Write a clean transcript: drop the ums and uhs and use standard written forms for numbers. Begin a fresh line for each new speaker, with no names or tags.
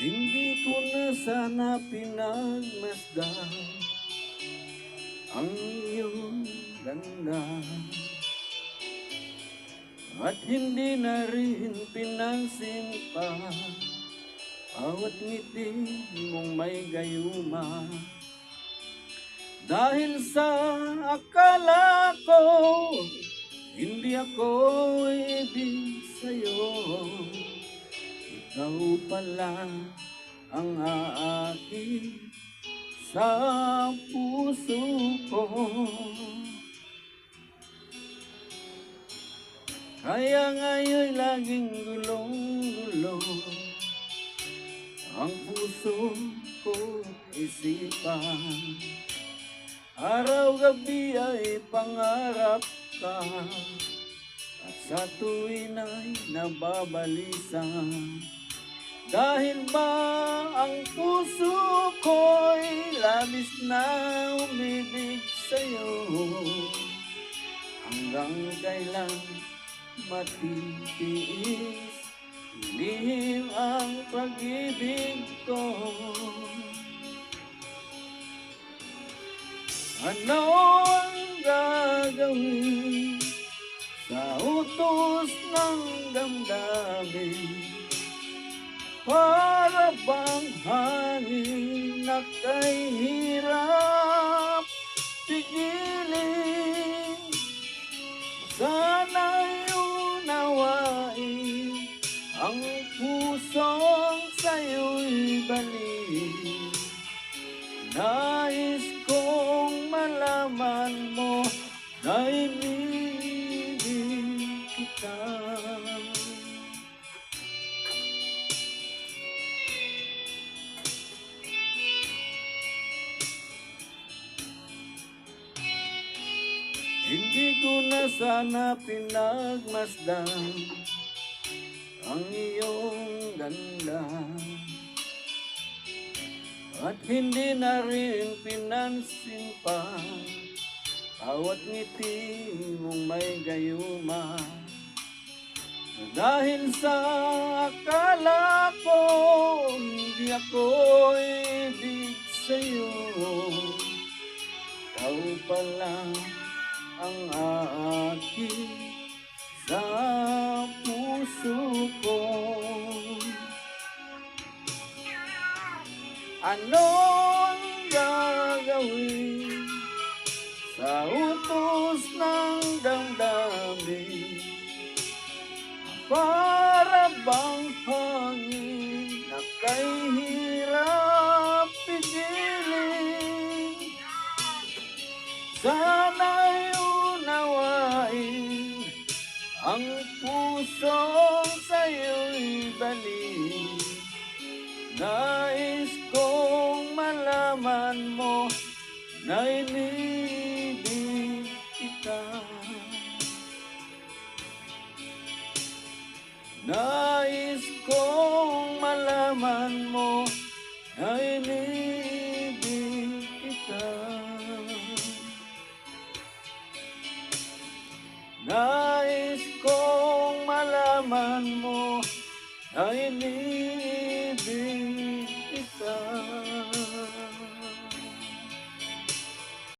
Hindi ko na sana pinagmasdan ang iyong ganda, at hindi na rin pinansin pa bawat ngiti mong may gayuma. Dahil sa akala ko hindi ako ibig sa'yo, ikaw pala ang aakit sa puso ko. Kaya ngayon'y laging gulong-gulo ang puso ko, isipan. Araw-gabi ay pangarap ka, at sa tuwin ay nababalisa. Dahil ba ang puso ko'y labis na umibig sa'yo, hanggang kailan matitiis lihim ang pag-ibig ko? Ano ang gagawin sa utos ng damdamin? Para bang hangin na kay hirap pigilin? Sana'y unawain ang pusong sa'yo'y balik. Nais kong malaman mo na inibig kita. Hindi ko na sana pinagmasdan ang iyong ganda, at hindi na rin pinansin pa bawat ngiti mong may gayuma. Dahil sa akala ko hindi ako ibig sa'yo, ikaw pala ang aakit sa puso ko. Anong gagawin sa utos ng damdamin? Para bang hangin na kay hirap pigilin? Sana'y unawain ang pusong sa'yo'y balik. Nais kong malaman mo na inibig kita. Nais kong malaman mo na inibig kita. Nais kong malaman mo na inibig